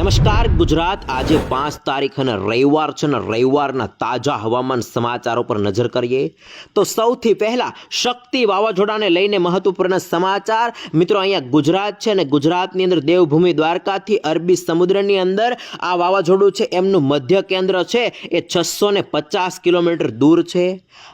નમસ્કાર ગુજરાત। આજે 5 તારીખ અને રવિવાર છે ને રવિવારના તાજા હવામાન સમાચારો પર નજર કરીએ તો સૌથી પહેલા શક્તિ વાવાઝોડાને લઈને મહત્વપૂર્ણ સમાચાર। મિત્રો અહીંયા ગુજરાત છે ને ગુજરાતની અંદર દેવભૂમિ દ્વારકાથી અરબી સમુદ્રની અંદર આ વાવાઝોડું છે એમનું મધ્ય કેન્દ્ર છે એ 650 કિલોમીટર દૂર છે।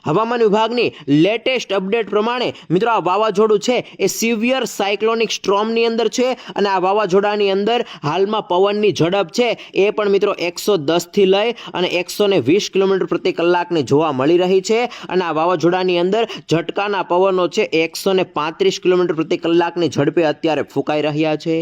હવામાન વિભાગની લેટેસ્ટ અપડેટ પ્રમાણે મિત્રો આ વાવાઝોડું છે એ સિવિયર સાયક્લોનિક સ્ટ્રોમની અંદર છે અને આ વાવાઝોડાની અંદર હાલમાં પવનની ઝડપ છે એ પણ મિત્રો 110 થી લઈ અને 120 કિલોમીટર પ્રતિ કલાકની જોવા મળી રહી છે અને આ વાવાઝોડાની અંદર ઝટકાના પવનો છે 135 કિલોમીટર પ્રતિ કલાકની ઝડપે અત્યારે ફૂંકાઈ રહ્યા છે।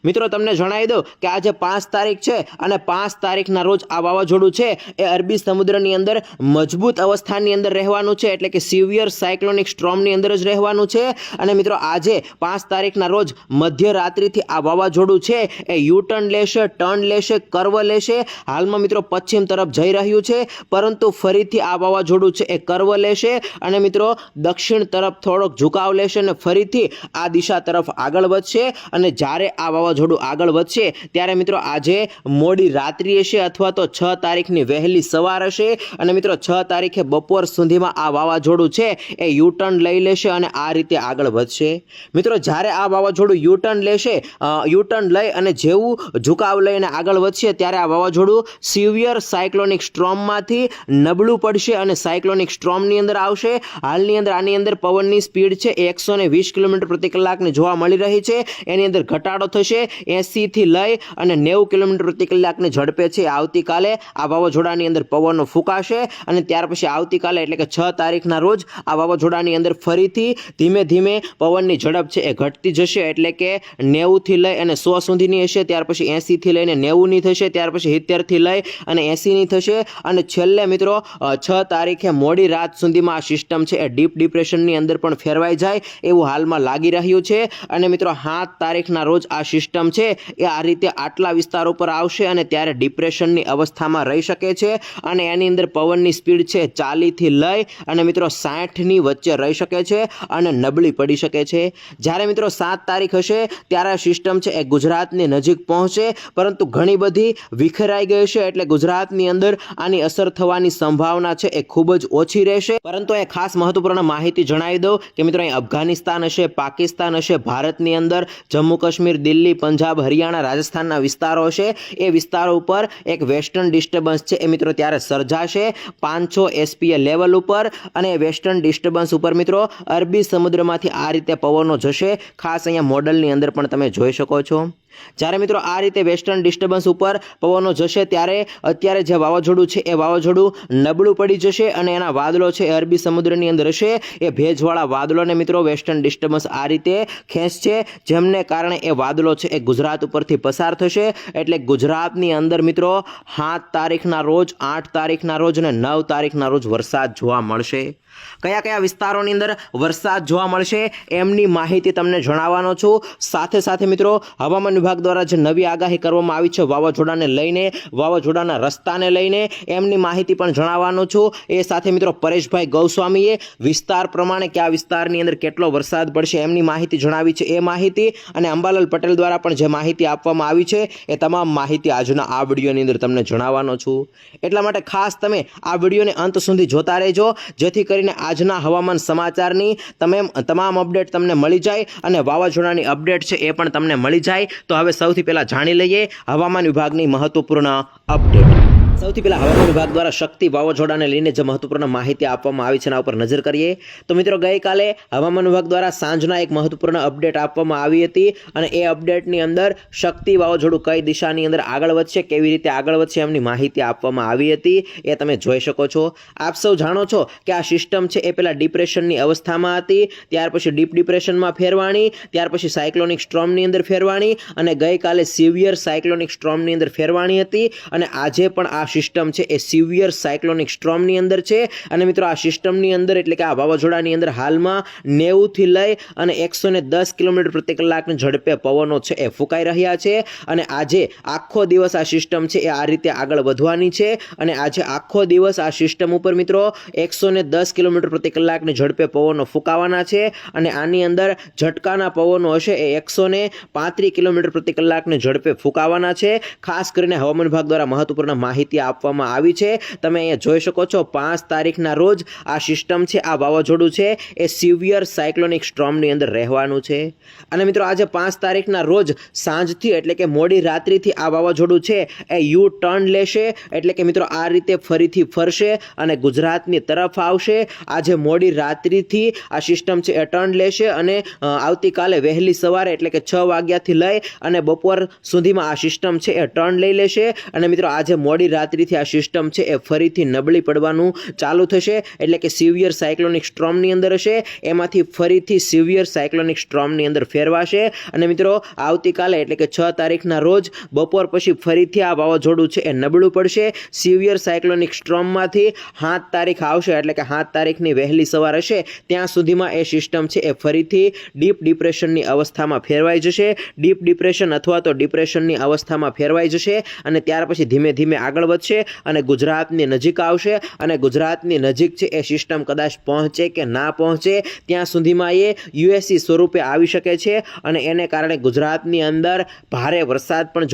મિત્રો તમને જણાવી દઉં કે આજે 5 તારીખ છે અને 5 તારીખના રોજ આ વાવાઝોડું છે એ અરબી સમુદ્રની અંદર મજબૂત અવસ્થાની અંદર રહેવાનું છે, એટલે કે સિવિયર સાયક્લોનિક સ્ટ્રોમની અંદર જ રહેવાનું છે। અને મિત્રો આજે 5 તારીખના રોજ મધ્યરાત્રિથી આ વાવાઝોડું છે એ યુટર્ન લેશે, ટર્ન લેશે, કર્વ લેશે। હાલમાં મિત્રો પશ્ચિમ તરફ જઈ રહ્યું છે, પરંતુ ફરીથી આ વાવાઝોડું છે એ કર્વ લેશે અને મિત્રો દક્ષિણ તરફ થોડોક ઝુકાવ લેશે અને ફરીથી આ દિશા તરફ આગળ વધશે। અને જ્યારે આ વાવાઝોડું આગળ વધશે ત્યારે મિત્રો આજે મોડી રાત્રિ હશે અથવા તો 6 તારીખની વહેલી સવાર હશે અને મિત્રો 6 તારીખે બપોર સુધીમાં આ વાવાઝોડું છે એ યુટર્ન લઈ લેશે અને આ રીતે આગળ વધશે। મિત્રો જ્યારે આ વાવાઝોડું યુટર્ન લેશે, યુટર્ન લઈ અને જેવું ઝુકાવ લઈને આગળ વધશે ત્યારે આ વાવાઝોડું સિવિયર સાયક્લોનિક સ્ટ્રોમમાંથી નબળું પડશે અને સાયક્લોનિક સ્ટ્રોમની અંદર આવશે। હાલની અંદર આની અંદર પવનની સ્પીડ છે 120 કિલોમીટર પ્રતિ કલાકની જોવા મળી રહી છે, એની અંદર ઘટાડો થશે 80 થી લઈ અને 90 કિલોમીટર પ્રતિ કલાકની ઝડપે છે આવતીકાલે આ વાવાઝોડાની અંદર પવનો ફૂંકાશે અને ત્યાર પછી આવતીકાલે એટલે કે 6 તારીખના રોજ આ વાવાઝોડાની અંદર ફરીથી ધીમે ધીમે પવનની ઝડપ છે એ ઘટતી જશે, એટલે કે 90 થી લઈ અને 100 સુધીની હશે, ત્યાર પછી 80 થી લઈને 90 ની થશે, ત્યાર પછી 70 થી લઈ અને 80 ની થશે અને છેલ્લે મિત્રો 6 તારીખે મોડી રાત સુધીમાં આ સિસ્ટમ છે એ ડીપ ડિપ્રેશનની અંદર પણ ફેરવાઈ જાય એવું હાલમાં લાગી રહ્યું છે। અને મિત્રો 7 તારીખના રોજ આ સિસ્ટમ છે એ આ રીતે આટલા વિસ્તારો પર આવશે અને ત્યારે ડિપ્રેશનની અવસ્થામાં રહી શકે છે અને એની અંદર પવનની સ્પીડ છે 40 થી લઈ અને મિત્રો 60 ની વચ્ચે રહી શકે છે અને નબળી પડી શકે છે। જ્યારે મિત્રો 7 તારીખ હશે ત્યારે આ સિસ્ટમ છે એ ગુજરાતની નજીક પહોંચે, પરંતુ ઘણી બધી વિખેરાઈ ગઈ છે, એટલે ગુજરાતની અંદર આની અસર થવાની સંભાવના છે એ ખૂબ જ ઓછી રહેશે। પરંતુ એ ખાસ મહત્વપૂર્ણ માહિતી જણાવી દઉં કે મિત્રો અહીં અફઘાનિસ્તાન હશે, પાકિસ્તાન હશે, ભારતની અંદર જમ્મુ કાશ્મીર, દિલ્હી, પંજાબ, હરિયાણા, રાજસ્થાનના વિસ્તારો હશે, એ વિસ્તારો ઉપર એક વેસ્ટર્ન ડિસ્ટર્બન્સ છે એ મિત્રો ત્યારે સર્જાશે 500 SPA લેવલ ઉપર અને વેસ્ટર્ન ડિસ્ટર્બન્સ ઉપર મિત્રો અરબી સમુદ્રમાંથી આ રીતે પવનો જશે। ખાસ અહીંયા મોડલની અંદર પણ તમે જોઈ શકો છો। જ્યારે મિત્રો આ રીતે વેસ્ટર્ન ડિસ્ટર્બન્સ ઉપર પવનો જશે ત્યારે અત્યારે જે વાવાઝોડું છે એ વાવાઝોડું નબળું પડી જશે અને એના વાદળો છે એ અરબી સમુદ્રની અંદર હશે, એ ભેજવાળા વાદળોને મિત્રો વેસ્ટર્ન ડિસ્ટર્બન્સ આ રીતે ખેંચશે, જેમને કારણે એ વાદળો છે એ ગુજરાત ઉપરથી પસાર થશે। એટલે ગુજરાતની અંદર મિત્રો 7 તારીખના રોજ, 8 તારીખના રોજ અને 9 તારીખના રોજ વરસાદ જોવા મળશે। કયા કયા વિસ્તારોની અંદર વરસાદ જોવા મળશે એમની માહિતી તમને જણાવવાનો છું। સાથે સાથે મિત્રો હવામાન વિભાગ દ્વારા જે નવી આગાહી કરવામાં આવી છે વાવાઝોડાને લઈને, વાવાઝોડાના રસ્તાને લઈને, એમની માહિતી પણ જણાવવાનો છું। એ સાથે મિત્રો પરેશભાઈ ગૌસ્વામીએ વિસ્તાર પ્રમાણે કયા વિસ્તારની અંદર કેટલો વરસાદ પડશે એમની માહિતી જણાવી છે, એ માહિતી અને અંબાલાલ પટેલ દ્વારા પણ જે માહિતી આપવામાં આવી છે એ તમામ માહિતી આજના આ વિડીયોની અંદર તમને જણાવવાનો છું। એટલા માટે ખાસ તમે આ વિડીયોને અંત સુધી જોતા રહેજો, જેથી કરીને આજના હવામાન સમાચારની તમામ અપડેટ તમને મળી જાય અને વાવાઝોડાની અપડેટ છે એ પણ તમને મળી જાય। તો હવે સૌથી પહેલા જાણી લઈએ હવામાન વિભાગની મહત્વપૂર્ણ અપડેટ। સૌથી પહેલા હવામાન વિભાગ દ્વારા શક્તિ વાવાઝોડાને લઈને જે મહત્વપૂર્ણ માહિતી આપવામાં આવી છે એના ઉપર નજર કરીએ તો મિત્રો ગઈકાલે હવામાન વિભાગ દ્વારા સાંજના એક મહત્વપૂર્ણ અપડેટ આપવામાં આવી હતી અને એ અપડેટની અંદર શક્તિ વાવાઝોડું કઈ દિશાની અંદર આગળ વધશે, કેવી રીતે આગળ વધશે એમની માહિતી આપવામાં આવી હતી, એ તમે જોઈ શકો છો। આપ સૌ જાણો છો કે આ સિસ્ટમ છે એ પહેલાં ડિપ્રેશનની અવસ્થામાં હતી, ત્યાર પછી ડીપ ડિપ્રેશનમાં ફેરવાણી, ત્યાર પછી સાયક્લોનિક સ્ટ્રોમની અંદર ફેરવાણી અને ગઈકાલે સિવિયર સાયક્લોનિક સ્ટ્રોમની અંદર ફેરવાણી હતી અને આજે પણ આ આ સિસ્ટમ છે એ સિવિયર સાયક્લોનિક સ્ટ્રોમની અંદર છે અને મિત્રો આ સિસ્ટમની અંદર એટલે કે આ વાવાઝોડાની અંદર હાલમાં 90થી લઈ અને 110 કિલોમીટર પ્રતિ કલાકની ઝડપે પવનો છે એ ફૂંકાઈ રહ્યા છે અને આજે આખો દિવસ આ સિસ્ટમ છે એ આ રીતે આગળ વધવાની છે અને આજે આખો દિવસ આ સિસ્ટમ ઉપર મિત્રો 110 કિલોમીટર પ્રતિ કલાકની ઝડપે પવનો ફૂંકાવાના છે અને આની અંદર ઝટકાના પવનો હશે એ 135 કિલોમીટર પ્રતિ કલાકની ઝડપે ફૂંકાવાના છે। ખાસ કરીને હવામાન વિભાગ દ્વારા મહત્વપૂર્ણ માહિતી આપવામાં આવી છે। તમે અહીંયા જોઈ શકો છો 5 તારીખના રોજ આ સિસ્ટમ છે આ વાવાઝોડું છે એ સિવિયર સાયક્લોનિક સ્ટ્રોમની અંદર રહેવાનું છે અને મિત્રો આજે 5 તારીખના રોજ સાંજથી એટલે કે મોડી રાત્રિથી આ વાવાઝોડું છે એ યુ ટર્ન લેશે એટલે કે મિત્રો આ રીતે ફરીથી ફરશે અને ગુજરાતની તરફ આવશે। આજે મોડી રાત્રિથી આ સિસ્ટમ છે એ ટર્ન લેશે અને આવતીકાલે વહેલી સવારે એટલે કે 6 વાગ્યાથી લઈ અને બપોર સુધીમાં આ સિસ્ટમ છે એ ટર્ન લઈ લેશે અને મિત્રો આજે મોડી રાત્રિથી આ સિસ્ટમ છે એ ફરીથી નબળી પડવાનું ચાલુ થશે એટલે કે સિવિયર સાયક્લોનિક સ્ટ્રોમની અંદર હશે એમાંથી ફરીથી સિવિયર સાયક્લોનિક સ્ટ્રોમની અંદર ફેરવાશે અને મિત્રો આવતીકાલે એટલે કે 6 તારીખના રોજ બપોર પછી ફરીથી આ વાવાઝોડું છે એ નબળું પડશે। સિવિયર સાયક્લોનિક સ્ટ્રોમમાંથી 7 તારીખ આવશે એટલે કે 7 તારીખની વહેલી સવાર હશે ત્યાં સુધીમાં એ સિસ્ટમ છે એ ફરીથી ડીપ ડિપ્રેશનની અવસ્થામાં ફેરવાઈ જશે। ડીપ ડિપ્રેશન અથવા તો ડિપ્રેશનની અવસ્થામાં ફેરવાઈ જશે અને ત્યાર પછી ધીમે ધીમે આગળ વધશે અને ગુજરાતની નજીક આવશે અને ગુજરાતની નજીક છે એ સિસ્ટમ કદાચ પહોંચે કે ના પહોંચે ત્યાં સુધીમાં એ યુએસી સ્વરૂપે આવી શકે છે અને એને કારણે ગુજરાતની અંદર ભારે વરસાદ પણ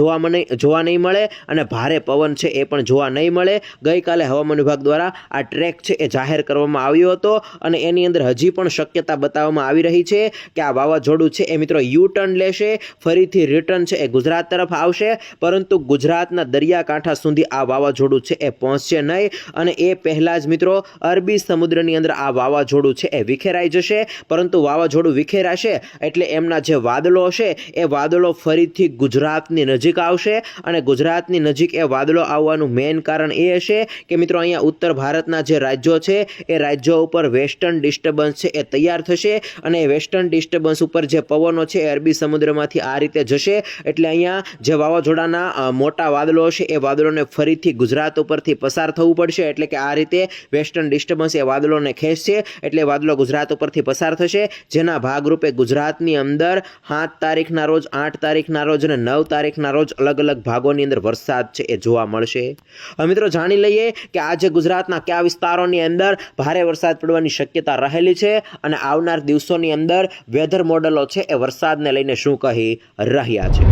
જોવા નહીં મળે અને ભારે પવન છે એ પણ જોવા નહીં મળે। ગઈકાલે હવામાન વિભાગ દ્વારા આ ટ્રેક છે એ જાહેર કરવામાં આવ્યો હતો અને એની અંદર હજી પણ શક્યતા બતાવવામાં આવી રહી છે કે આ વાવાઝોડું છે એ મિત્રો યુ ટર્ન લેશે ફરીથી રિટર્ન છે એ ગુજરાત તરફ આવશે પરંતુ ગુજરાતના દરિયાકાંઠા સુધી આ વાવાઝોડું છે એ પહોંચશે નહીં અને એ પહેલાં જ મિત્રો અરબી સમુદ્રની અંદર આ વાવાઝોડું છે એ વિખેરાઈ જશે પરંતુ વાવાઝોડું વિખેરાશે એટલે એમના જે વાદળો હશે એ વાદળો ફરીથી ગુજરાતની નજીક આવશે અને ગુજરાતની નજીક એ વાદળો આવવાનું મેઇન કારણ એ હશે કે મિત્રો અહીંયા ઉત્તર ભારતના જે રાજ્યો છે એ રાજ્યો ઉપર વેસ્ટર્ન ડિસ્ટર્બન્સ છે એ તૈયાર થશે અને એ વેસ્ટર્ન ડિસ્ટર્બન્સ ઉપર જે પવનો છે એ અરબી સમુદ્રમાંથી આ રીતે જશે એટલે અહીંયા જે વાવાઝોડાના મોટા વાદળો હશે એ વાદળોને ફરીથી ગુજરાત ઉપરથી પસાર થવું પડશે એટલે કે આ રીતે વેસ્ટર્ન ડિસ્ટર્બન્સ એ વાદળોને ખેંચશે એટલે વાદળો ગુજરાત ઉપરથી પસાર થશે જેના ભાગરૂપે ગુજરાતની અંદર 7 તારીખના રોજ 8 તારીખના રોજ અને 9 તારીખના રોજ અલગ અલગ ભાગોની અંદર વરસાદ છે એ જોવા મળશે। હવે મિત્રો જાણી લઈએ કે આજે ગુજરાતના કયા વિસ્તારોની અંદર ભારે વરસાદ પડવાની શક્યતા રહેલી છે અને આવનાર દિવસોની અંદર વેધર મોડલો છે એ વરસાદને લઈને શું કહી રહ્યા છે।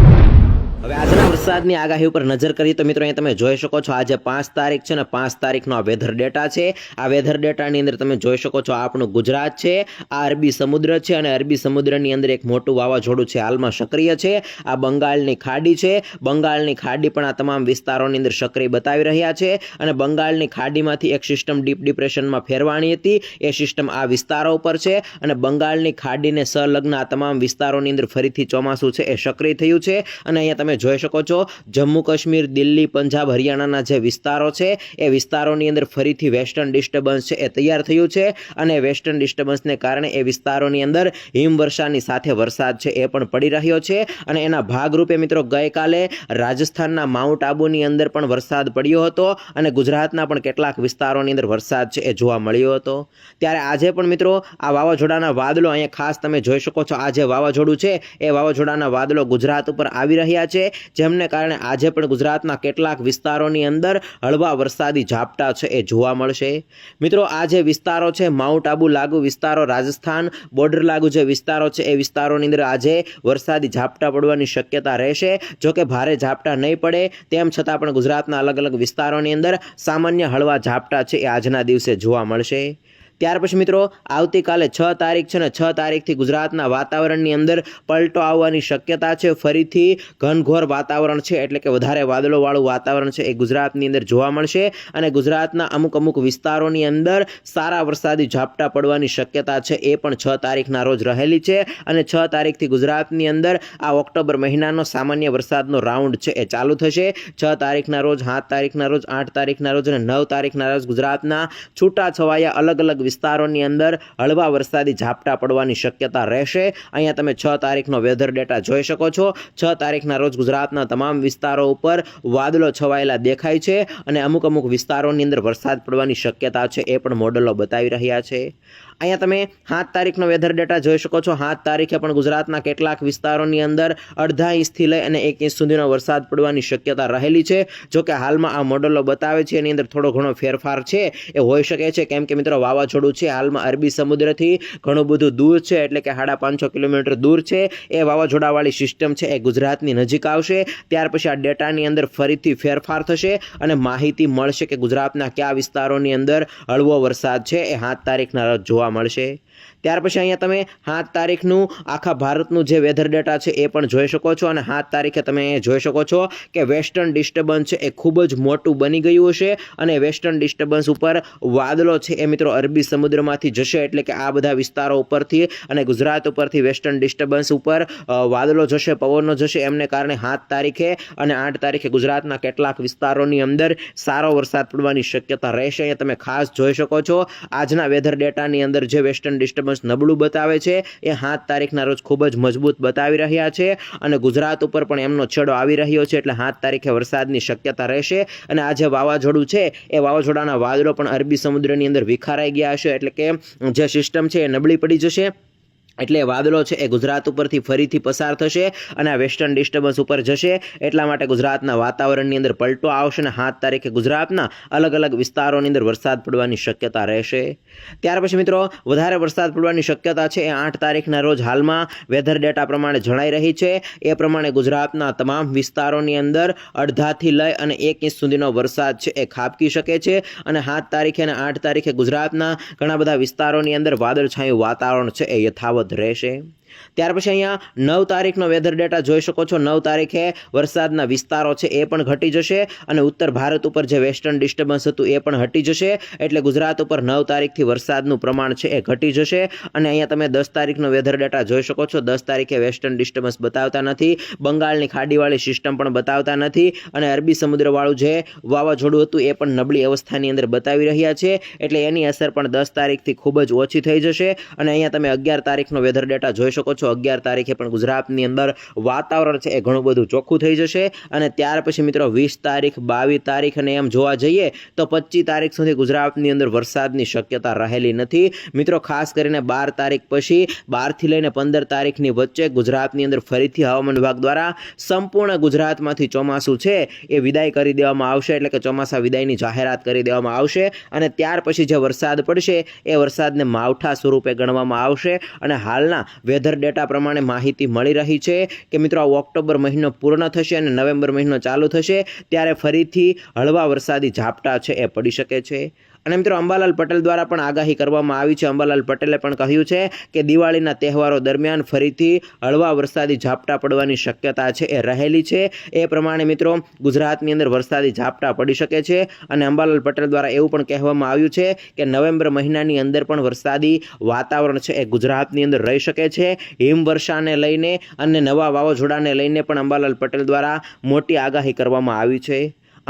હવે આજના વરસાદની આગાહી ઉપર નજર કરીએ તો મિત્રો અહીંયા તમે જોઈ શકો છો આજે 5 તારીખ છે ને 5 તારીખનો આ વેધર ડેટા છે। આ વેધર ડેટાની અંદર તમે જોઈ શકો છો આપણું ગુજરાત છે, આ અરબી સમુદ્ર છે અને અરબી સમુદ્રની અંદર એક મોટું વાવાઝોડું છે હાલમાં સક્રિય છે। આ બંગાળની ખાડી છે, બંગાળની ખાડી પણ આ તમામ વિસ્તારોની અંદર સક્રિય બતાવી રહ્યા છે અને બંગાળની ખાડીમાંથી એક સિસ્ટમ ડીપ ડિપ્રેશનમાં ફેરવાણી હતી એ સિસ્ટમ આ વિસ્તારો ઉપર છે અને બંગાળની ખાડીને સંલગ્ન આ તમામ વિસ્તારોની અંદર ફરીથી ચોમાસું છે એ સક્રિય થયું છે અને અહીંયા તમે જોઈ શકો છો જમ્મુ કાશ્મીર, દિલ્હી, પંજાબ, હરિયાણાના જે વિસ્તારો છે એ વિસ્તારોની અંદર ફરીથી વેસ્ટર્ન ડિસ્ટર્બન્સ છે એ તૈયાર થયું છે અને વેસ્ટર્ન ડિસ્ટર્બન્સને કારણે એ વિસ્તારોની અંદર હિમવર્ષાની સાથે વરસાદ છે એ પણ પડી રહ્યો છે અને એના ભાગરૂપે મિત્રો ગઈકાલે રાજસ્થાનના માઉન્ટ આબુની અંદર પણ વરસાદ પડ્યો હતો અને ગુજરાતના પણ કેટલાક વિસ્તારોની અંદર વરસાદ છે એ જોવા મળ્યો હતો। ત્યારે આજે પણ મિત્રો આ વાવાઝોડાના વાદળો અહીંયા ખાસ તમે જોઈ શકો છો આ જે વાવાઝોડું છે એ વાવાઝોડાના વાદળો ગુજરાત ઉપર આવી રહ્યા છે જેમને કારણે આજે પણ ગુજરાતના કેટલાક વિસ્તારોની અંદર હળવા વરસાદી ઝાપટા છે એ જોવા મળશે। મિત્રો આ જે વિસ્તારો છે માઉન્ટ આબુ લાગુ વિસ્તારો, રાજસ્થાન બોર્ડર લાગુ જે વિસ્તારો છે એ વિસ્તારોની અંદર આજે વરસાદી ઝાપટા પડવાની શક્યતા રહેશે। જો કે ભારે ઝાપટા નહીં પડે તેમ છતાં પણ ગુજરાતના અલગ અલગ વિસ્તારોની અંદર સામાન્ય હળવા ઝાપટા છે એ આજના દિવસે જોવા મળશે। ત્યાર પછી મિત્રો આવતીકાલે 6 તારીખ છે ને 6 તારીખથી ગુજરાતના વાતાવરણની અંદર પલટો આવવાની શક્યતા છે। ફરીથી ઘનઘોર વાતાવરણ છે એટલે કે વધારે વાદળોવાળું વાતાવરણ છે એ ગુજરાતની અંદર જોવા મળશે અને ગુજરાતના અમુક વિસ્તારોની અંદર સારા વરસાદી ઝાપટા પડવાની શક્યતા છે એ પણ 6 તારીખના રોજ રહેલી છે અને 6 તારીખથી ગુજરાતની અંદર આ ઓક્ટોબર મહિનાનો સામાન્ય વરસાદનો રાઉન્ડ છે એ ચાલુ થશે। 6 તારીખના રોજ, 7 તારીખના રોજ, 8 તારીખના રોજ અને 9 તારીખના રોજ ગુજરાતના છૂટા છવાયા અલગ અલગ વિસ્તારોની અંદર હળવા વરસાદી ઝાપટા પડવાની શક્યતા રહેશે। અહીંયા તમે 6 તારીખનો વેધર ડેટા જોઈ શકો છો। 6 તારીખના રોજ ગુજરાતના તમામ વિસ્તારો ઉપર વાદળો છવાયેલા દેખાય છે અને અમુક વિસ્તારોની અંદર વરસાદ પડવાની શક્યતા છે એ પણ મોડલો બતાવી રહ્યા છે। અહીંયા તમે 7 તારીખનો વેધર ડેટા જોઈ શકો છો। 7 તારીખે પણ ગુજરાતના કેટલાક વિસ્તારોની અંદર અડધા ઇંચથી લઈ અને 1 ઇંચ સુધીનો વરસાદ પડવાની શક્યતા રહેલી છે। જો કે હાલમાં આ મોડલો બતાવે છે એની અંદર થોડો ઘણો ફેરફાર છે એ હોઈ શકે છે, કેમ કે મિત્રો વાવાઝોડું છે હાલમાં અરબી સમુદ્રથી ઘણું બધું દૂર છે, એટલે કે 550 કિલોમીટર દૂર છે। એ વાવાઝોડાવાળી સિસ્ટમ છે એ ગુજરાતની નજીક આવશે, ત્યાર પછી આ ડેટાની અંદર ફરીથી ફેરફાર થશે અને માહિતી મળશે કે ગુજરાતના કયા વિસ્તારોની અંદર હળવો વરસાદ છે એ 7 તારીખના રોજ જોવા મળશે। ત્યાર પછી અહીંયા તમે 7 તારીખનું આખા ભારતનું જે વેધર ડેટા છે એ પણ જોઈ શકો છો અને 7 તારીખે તમે જોઈ શકો છો કે વેસ્ટર્ન ડિસ્ટર્બન્સ છે એ ખૂબ જ મોટું બની ગયું હશે અને વેસ્ટર્ન ડિસ્ટર્બન્સ ઉપર વાદળો છે એ મિત્રો અરબી સમુદ્રમાંથી જશે, એટલે કે આ બધા વિસ્તારો ઉપરથી અને ગુજરાત ઉપરથી વેસ્ટર્ન ડિસ્ટર્બન્સ ઉપર વાદળો જશે, પવનો જશે, એમને કારણે 7 તારીખે અને 8 તારીખે ગુજરાતના કેટલાક વિસ્તારોની અંદર સારો વરસાદ પડવાની શક્યતા રહેશે। અહીંયા તમે ખાસ જોઈ શકો છો આજના વેધર ડેટાની અંદર જે વેસ્ટર્ન ડિસ્ટર્બન્સ નબળું બતાવે છે એ 7 તારીખના રોજ ખૂબ જ મજબૂત બતાવી રહ્યા છે અને ગુજરાત ઉપર પણ એમનો છેડો આવી રહ્યો છે, એટલે 7 તારીખે વરસાદની શક્યતા રહેશે। અને આ જે વાવાઝોડું છે એ વાવાઝોડાના વાદળો પણ અરબી સમુદ્રની અંદર વિખારાઈ ગયા હશે, એટલે કે જે સિસ્ટમ છે એ નબળી પડી જશે, એટલે વાદળો છે એ ગુજરાત ઉપરથી ફરીથી પસાર થશે અને આ વેસ્ટર્ન ડિસ્ટર્બન્સ ઉપર જશે, એટલા માટે ગુજરાતના વાતાવરણની અંદર પલટો આવશે અને 7 તારીખે ગુજરાતના અલગ વિસ્તારોની અંદર વરસાદ પડવાની શક્યતા રહેશે। ત્યાર પછી મિત્રો વધારે વરસાદ પડવાની શક્યતા છે એ 8 તારીખના રોજ હાલમાં વેધર ડેટા પ્રમાણે જણાઈ રહી છે। એ પ્રમાણે ગુજરાતના તમામ વિસ્તારોની અંદર અડધાથી લઈ અને 1 ઇંચ સુધીનો વરસાદ છે એ ખાબકી શકે છે અને 7 તારીખે અને 8 તારીખે ગુજરાતના ઘણા બધા વિસ્તારોની અંદર વાદળછાયું વાતાવરણ છે એ યથાવત રહેશે। ત્યાર પછી અહીંયા 9 તારીખનો વેધર ડેટા જોઈ શકો છો। 9 તારીખે વરસાદના વિસ્તારો છે એ પણ ઘટી જશે અને ઉત્તર ભારત ઉપર જે વેસ્ટર્ન ડિસ્ટર્બન્સ હતું એ પણ હટી જશે, એટલે ગુજરાત ઉપર 9 તારીખથી વરસાદનું પ્રમાણ છે એ ઘટી જશે। અને અહીંયા તમે 10 તારીખનો વેધર ડેટા જોઈ શકો છો। 10 તારીખે વેસ્ટર્ન ડિસ્ટર્બન્સ બતાવતા નથી, બંગાળની ખાડીવાળી સિસ્ટમ પણ બતાવતા નથી અને અરબી સમુદ્રવાળું જે વાવાઝોડું હતું એ પણ નબળી અવસ્થાની અંદર બતાવી રહ્યા છે, એટલે એની અસર પણ 10 તારીખથી ખૂબ જ ઓછી થઈ જશે। અને અહીંયા તમે 11 તારીખનો વેધર ડેટા જોઈ શકો છો। 11 તારીખે પણ ગુજરાતની અંદર વાતાવરણ છે એ ઘણું બધું ચોખ્ખું થઈ જશે અને ત્યાર પછી મિત્રો 20 તારીખ 22 તારીખ અને એમ જોવા જઈએ તો 25 તારીખ સુધી ગુજરાતની અંદર વરસાદની શક્યતા રહેલી નથી। મિત્રો ખાસ કરીને 12 તારીખ પછી 12 થી લઈને 15 તારીખની વચ્ચે ગુજરાતની અંદર ફરીથી હવામાન વિભાગ દ્વારા સંપૂર્ણ ગુજરાતમાંથી ચોમાસું છે એ વિદાય કરી દેવામાં આવશે, એટલે કે ચોમાસા વિદાયની જાહેરાત કરી દેવામાં આવશે અને ત્યાર પછી જે વરસાદ પડશે એ વરસાદને માવઠા સ્વરૂપે ગણવામાં આવશે। અને હાલના વેધર ડેટા પ્રમાણે માહિતી મળી રહી છે કે મિત્રો આ ઓક્ટોબર મહિનો પૂર્ણ થશે અને નવેમ્બર મહિનો ચાલુ થશે ત્યારે ફરીથી હળવા વરસાદી ઝાપટા છે એ પડી શકે છે। અને મિત્રો અંબાલાલ પટેલ દ્વારા પણ આગાહી કરવામાં આવી છે। અંબાલાલ પટેલે પણ કહ્યું છે કે દિવાળીના તહેવારો દરમિયાન ફરીથી હળવા વરસાદી ઝાપટા પડવાની શક્યતા છે એ રહેલી છે। એ પ્રમાણે મિત્રો ગુજરાતની અંદર વરસાદી ઝાપટા પડી શકે છે અને અંબાલાલ પટેલ દ્વારા એવું પણ કહેવામાં આવ્યું છે કે નવેમ્બર મહિનાની અંદર પણ વરસાદી વાતાવરણ છે એ ગુજરાતની અંદર રહી શકે છે। હિમવર્ષાને લઈને અને નવા વાવાઝોડાને લઈને પણ અંબાલાલ પટેલ દ્વારા મોટી આગાહી કરવામાં આવી છે।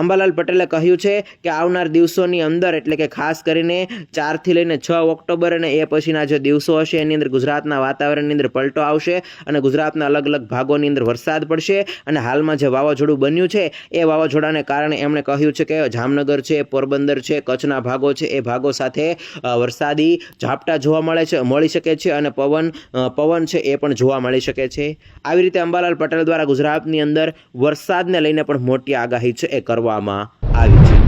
અંબાલાલ પટેલે કહ્યું છે કે આવનાર દિવસોની અંદર, એટલે કે ખાસ કરીને 4 થી લઈને 6 ઓક્ટોબર અને એ પછીના જે દિવસો હશે એની અંદર ગુજરાતના વાતાવરણની અંદર પલટો આવશે અને ગુજરાતના અલગ ભાગોની અંદર વરસાદ પડશે। અને હાલમાં જે વાવાઝોડું બન્યું છે એ વાવાઝોડાને કારણે એમણે કહ્યું છે કે જામનગર છે, પોરબંદર છે, કચ્છના ભાગો છે એ ભાગો સાથે વરસાદી ઝાપટા જોવા મળી શકે છે અને પવન છે એ પણ જોવા મળી શકે છે। આવી રીતે અંબાલાલ પટેલ દ્વારા ગુજરાતની અંદર વરસાદને લઈને પણ મોટી આગાહી છે એ કરવામાં આવી છે।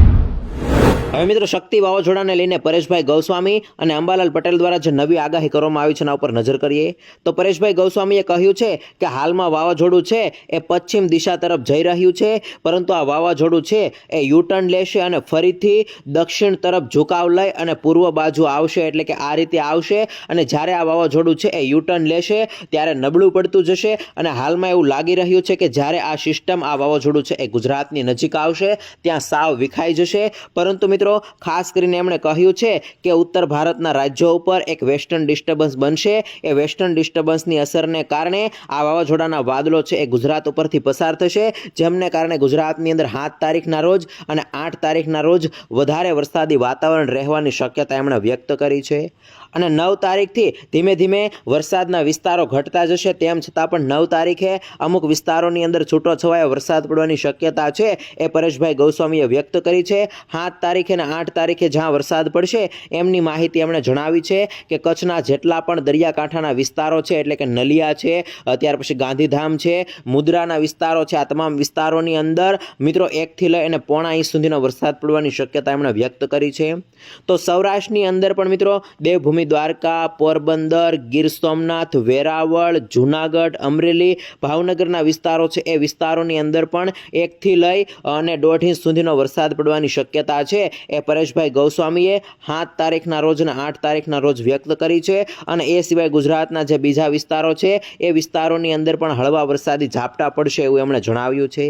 હવે મિત્રો શક્તિ વાવાઝોડાને લઈને પરેશભાઈ ગૌસ્વામી અને અંબાલાલ પટેલ દ્વારા જે નવી આગાહી કરવામાં આવી છે એના ઉપર નજર કરીએ તો પરેશભાઈ ગૌસ્વામીએ કહ્યું છે કે હાલમાં વાવાઝોડું છે એ પશ્ચિમ દિશા તરફ જઈ રહ્યું છે, પરંતુ આ વાવાઝોડું છે એ યુટર્ન લેશે અને ફરીથી દક્ષિણ તરફ ઝુકાવ લઈ અને પૂર્વ બાજુ આવશે, એટલે કે આ રીતે આવશે અને જ્યારે આ વાવાઝોડું છે એ યુટર્ન લેશે ત્યારે નબળું પડતું જશે અને હાલમાં એવું લાગી રહ્યું છે કે જ્યારે આ સિસ્ટમ આ વાવાઝોડું છે એ ગુજરાતની નજીક આવશે ત્યાં સાવ વિખાઈ જશે। પરંતુ મિત્રો ખાસ કરીને એમણે કહ્યું છે કે ઉત્તર ભારતના રાજ્યો ઉપર એક વેસ્ટર્ન ડિસ્ટર્બન્સ બનશે. એ વેસ્ટર્ન ડિસ્ટર્બન્સની અસરને કારણે આ વાવાઝોડાના વાદળો છે એ ગુજરાત ઉપરથી પસાર થશે, જેમને કારણે ગુજરાતની અંદર 7 તારીખના રોજ અને 8 તારીખના રોજ વધારે વરસાદી વાતાવરણ રહેવાની શક્યતા એમણે વ્યક્ત કરી છે. અને 9 તારીખથી ધીમે ધીમે વરસાદના વિસ્તારો ઘટતા જશે. તેમ છતાં પણ 9 તારીખે અમુક વિસ્તારોની અંદર છૂટોછવાયો વરસાદ પડવાની શક્યતા છે એ પરેશભાઈ ગોસ્વામીએ વ્યક્ત કરી છે. 7 તારીખે અને 8 તારીખે જ્યાં વરસાદ પડશે એમની માહિતી એમણે જણાવી છે કે કચ્છના જેટલા પણ દરિયાકાંઠાના વિસ્તારો છે, એટલે કે નલિયા છે, ત્યાર પછી ગાંધીધામ છે, મુદ્રાના વિસ્તારો છે, આ તમામ વિસ્તારોની અંદર મિત્રો 1 થી લઈ અને 1.5 ઇંચ સુધીનો વરસાદ પડવાની શક્યતા એમણે વ્યક્ત કરી છે. તો સૌરાષ્ટ્રની અંદર પણ મિત્રો દેવભૂમિ દ્વારકા, પોરબંદર, ગીર સોમનાથ, વેરાવળ, જૂનાગઢ, અમરેલી, ભાવનગરના વિસ્તારો છે એ વિસ્તારોની અંદર પણ 1 થી લઈ અને 1.5 ઇંચ સુધીનો વરસાદ પડવાની શક્યતા છે એ પરેશભાઈ ગોસ્વામીએ 7 તારીખના રોજ અને 8 તારીખના રોજ વ્યક્ત કરી છે. અને એ સિવાય ગુજરાતના જે બીજા વિસ્તારો છે એ વિસ્તારોની અંદર પણ હળવા વરસાદી ઝાપટા પડશે એવું એમણે જણાવ્યું છે.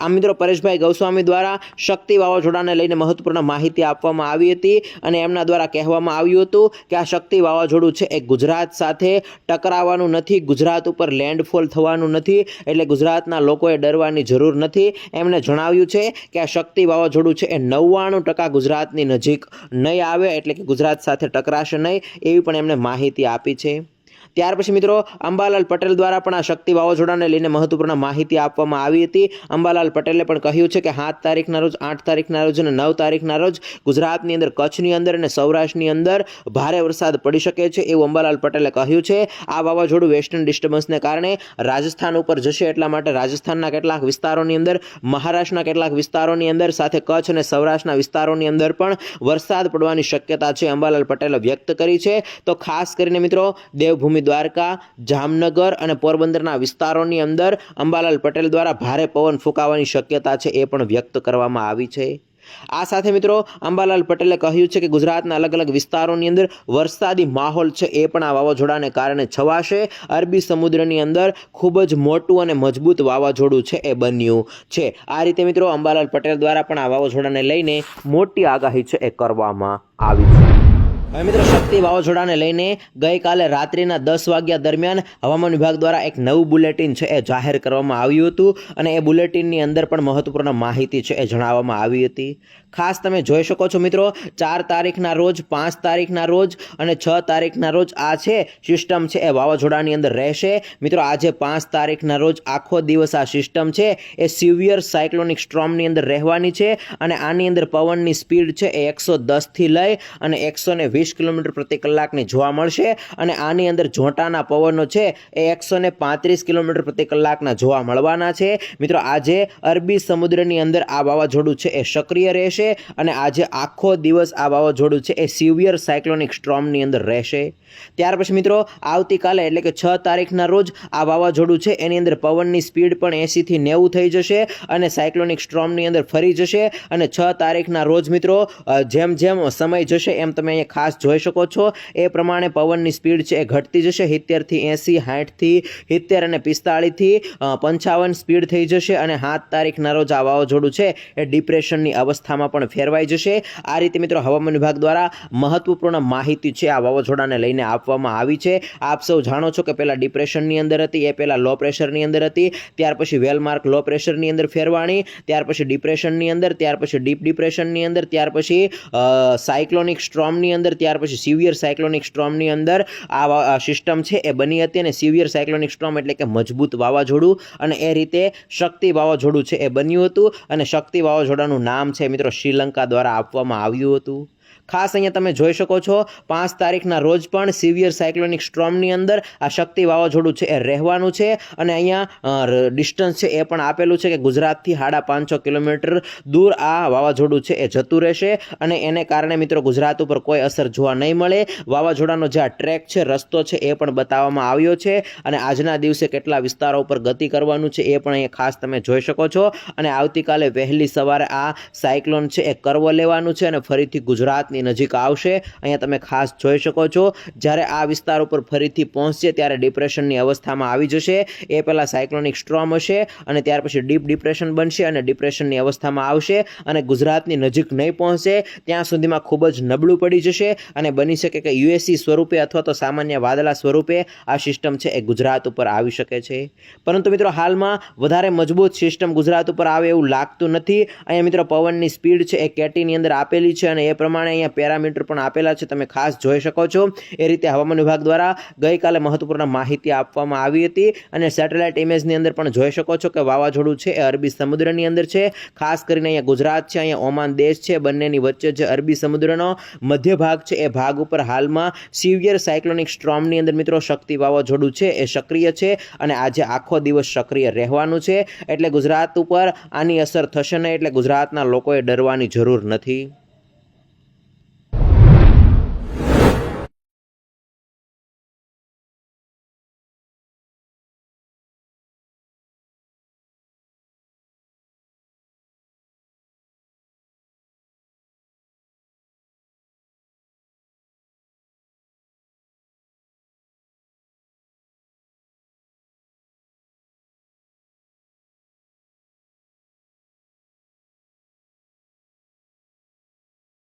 આમ મિત્રો પરેશભાઈ ગોસ્વામી દ્વારા શક્તિ વાવાઝોડાને લઈને મહત્વપૂર્ણ માહિતી આપવામાં આવી હતી અને એમના દ્વારા કહેવામાં આવ્યું હતું કે આ શક્તિ વાવાઝોડું છે એ ગુજરાત સાથે ટકરાવવાનું નથી, ગુજરાત ઉપર લેન્ડફોલ થવાનું નથી, એટલે ગુજરાતના લોકોએ ડરવાની જરૂર નથી. એમણે જણાવ્યું છે કે આ શક્તિ વાવાઝોડું છે એ 99% ગુજરાતની નજીક નહીં આવે, એટલે કે ગુજરાત સાથે ટકરાશે નહીં, એવી પણ એમણે માહિતી આપી છે. ત્યાર પછી મિત્રો અંબાલાલ પટેલ દ્વારા પણ આ શક્તિ વાવાઝોડાને લઈને મહત્વપૂર્ણ માહિતી આપવામાં આવી હતી. અંબાલાલ પટેલે પણ કહ્યું છે કે 7 તારીખના રોજ, 8 તારીખના રોજ અને 9 તારીખના રોજ ગુજરાતની અંદર, કચ્છની અંદર અને સૌરાષ્ટ્રની અંદર ભારે વરસાદ પડી શકે છે એવું અંબાલાલ પટેલે કહ્યું છે. આ વાવાઝોડું વેસ્ટર્ન ડિસ્ટર્બન્સને કારણે રાજસ્થાન ઉપર જશે, એટલા માટે રાજસ્થાનના કેટલાક વિસ્તારોની અંદર, મહારાષ્ટ્રના કેટલાક વિસ્તારોની અંદર, સાથે કચ્છ અને સૌરાષ્ટ્રના વિસ્તારોની અંદર પણ વરસાદ પડવાની શક્યતા છે અંબાલાલ પટેલે વ્યક્ત કરી છે. તો ખાસ કરીને મિત્રો દેવભૂમિ દ્વારકા, જામનગર અને પોરબંદરના વિસ્તારોની અંદર અંબાલાલ પટેલ દ્વારા ભારે પવન ફૂંકાવાની શક્યતા છે એ પણ વ્યક્ત કરવામાં આવી છે. આ સાથે મિત્રો અંબાલાલ પટેલે કહ્યું છે કે ગુજરાતના અલગ અલગ વિસ્તારોની અંદર વરસાદી માહોલ છે એ પણ આ વાવાઝોડાને કારણે છવાશે. અરબી સમુદ્રની અંદર ખૂબ જ મોટું અને મજબૂત વાવાઝોડું છે એ બન્યું છે. આ રીતે મિત્રો અંબાલાલ પટેલ દ્વારા પણ આ વાવાઝોડાને લઈને મોટી આગાહી છે એ કરવામાં આવી છે. હવે મિત્રો શક્તિ વાવાઝોડાને લઈને ગઈકાલે રાત્રિના 10 વાગ્યા દરમિયાન હવામાન વિભાગ દ્વારા એક નવું બુલેટિન છે એ જાહેર કરવામાં આવ્યું હતું અને એ બુલેટિનની અંદર પણ મહત્વપૂર્ણ માહિતી છે એ જણાવવામાં આવી હતી. ખાસ તમે જોઈ શકો છો મિત્રો 4 તારીખના રોજ, 5 તારીખના રોજ અને 6 તારીખના રોજ આ છે સિસ્ટમ છે એ વાવાઝોડાની અંદર રહેશે. મિત્રો આજે 5 તારીખના રોજ આખો દિવસ આ સિસ્ટમ છે એ સિવિયર સાયક્લોનિક સ્ટ્રોમની અંદર રહેવાની છે અને આની અંદર પવનની સ્પીડ છે એ 110 થી લઈ અને 120 કિલોમીટર પ્રતિ કલાકની જોવા મળશે અને આની અંદર જોટાના પવનો છે એ 135 કિલોમીટર પ્રતિ કલાકના જોવા મળવાના છે. મિત્રો આજે અરબી સમુદ્રની અંદર આ વાવાઝોડું છે એ સક્રિય રહેશે અને આજે આખો દિવસ આ વાવાઝોડું છે એ સિવિયર સાયક્લોનિક સ્ટ્રોમની અંદર રહેશે. ત્યાર પછી મિત્રો આવતીકાલે એટલે કે 6 તારીખના રોજ આ વાવાઝોડું છે એની અંદર પવનની સ્પીડ પણ 80 થી 90 થઈ જશે અને સાયક્લોનિક સ્ટ્રોમની અંદર ફરી જશે અને 6 તારીખના રોજ મિત્રો જેમ જેમ સમય જશે એમ તમે અહીંયા ખાસ જોઈ શકો છો એ પ્રમાણે પવનની સ્પીડ છે એ ઘટતી જશે. 70 થી 80, 60 થી 70 અને 45 થી 55 સ્પીડ થઈ જશે અને 7 તારીખના રોજ આ વાવાઝોડું છે એ ડિપ્રેશનની અવસ્થામાં પણ ફેરવાઈ જશે. આ રીતે મિત્રો હવામાન વિભાગ દ્વારા મહત્વપૂર્ણ માહિતી છે આ વાવાઝોડાને લઈને આપવામાં આવી છે. આપ સૌ જાણો છો કે પહેલા ડિપ્રેશનની અંદર હતી, એ પહેલા લો પ્રેશરની અંદર હતી, ત્યાર પછી વેલમાર્ક લો પ્રેશરની અંદર ફેરવાણી, ત્યાર પછી ડિપ્રેશનની અંદર, ત્યાર પછી ડીપ ડિપ્રેશનની અંદર, ત્યાર પછી સાયક્લોનિક સ્ટ્રોમની અંદર, ત્યાર પછી સિવિયર સાયક્લોનિક સ્ટ્રોમની અંદર આ સિસ્ટમ છે એ બની હતી અને સિવિયર સાયક્લોનિક સ્ટ્રોમ એટલે કે મજબૂત વાવાઝોડું અને એ રીતે શક્તિ વાવાઝોડું છે એ બન્યું હતું અને શક્તિ વાવાઝોડાનું નામ છે મિત્રો શ્રીલંકા દ્વારા આપવામાં આવ્યું હતું. ખાસ અહીંયા તમે જોઈ શકો છો 5 તારીખના રોજ પણ સિવિયર સાયક્લોનિક સ્ટ્રોમની અંદર આ શક્તિ વાવાઝોડું છે એ રહેવાનું છે અને અહીંયા ડિસ્ટન્સ છે એ પણ આપેલું છે કે ગુજરાતથી 550 કિલોમીટર દૂર આ વાવાઝોડું છે એ જતું રહેશે અને એને કારણે મિત્રો ગુજરાત ઉપર કોઈ અસર જોવા નહીં મળે. વાવાઝોડાનો જે આ ટ્રેક છે, રસ્તો છે એ પણ બતાવવામાં આવ્યો છે અને આજના દિવસે કેટલા વિસ્તારો ઉપર ગતિ કરવાનું છે એ પણ અહીંયા ખાસ તમે જોઈ શકો છો અને આવતીકાલે વહેલી સવારે આ સાયક્લોન છે એ કરવો લેવાનું છે અને ફરીથી ગુજરાત ગુજરાતની નજીક આવશે. અહીંયા તમે ખાસ જોઈ શકો છો જ્યારે આ વિસ્તાર ઉપર ફરીથી પહોંચશે ત્યારે ડિપ્રેશનની અવસ્થામાં આવી જશે. એ પહેલાં સાયક્લોનિક સ્ટ્રોમ હશે અને ત્યાર પછી ડીપ ડિપ્રેશન બનશે અને ડિપ્રેશનની અવસ્થામાં આવશે અને ગુજરાતની નજીક નહીં પહોંચે ત્યાં સુધીમાં ખૂબ જ નબળું પડી જશે અને બની શકે કે યુએસસી સ્વરૂપે અથવા તો સામાન્ય વાદળા સ્વરૂપે આ સિસ્ટમ છે એ ગુજરાત ઉપર આવી શકે છે. પરંતુ મિત્રો હાલમાં વધારે મજબૂત સિસ્ટમ ગુજરાત ઉપર આવે એવું લાગતું નથી. અહીંયા મિત્રો પવનની સ્પીડ છે એ કેટીની અંદર આપેલી છે અને એ પ્રમાણે અહીંયા પેરામીટર પણ આપેલા છે, તમે ખાસ જોઈ શકો છો. એ રીતે હવામાન વિભાગ દ્વારા ગઈકાલે મહત્વપૂર્ણ માહિતી આપવામાં આવી હતી અને સેટેલાઇટ ઇમેજની અંદર પણ જોઈ શકો છો કે વાવાઝોડું છે એ અરબી સમુદ્રની અંદર છે. ખાસ કરીને અહીંયા ગુજરાત છે, અહીંયા ઓમાન દેશ છે, બંનેની વચ્ચે જે અરબી સમુદ્રનો મધ્ય ભાગ છે એ ભાગ ઉપર હાલમાં સિવિયર સાયક્લોનિક સ્ટ્રોમની અંદર મિત્રો શક્તિ વાવાઝોડું છે એ સક્રિય છે અને આજે આખો દિવસ સક્રિય રહેવાનું છે. એટલે ગુજરાત ઉપર આની અસર થશે નહીં, એટલે ગુજરાતના લોકોએ ડરવાની જરૂર નથી.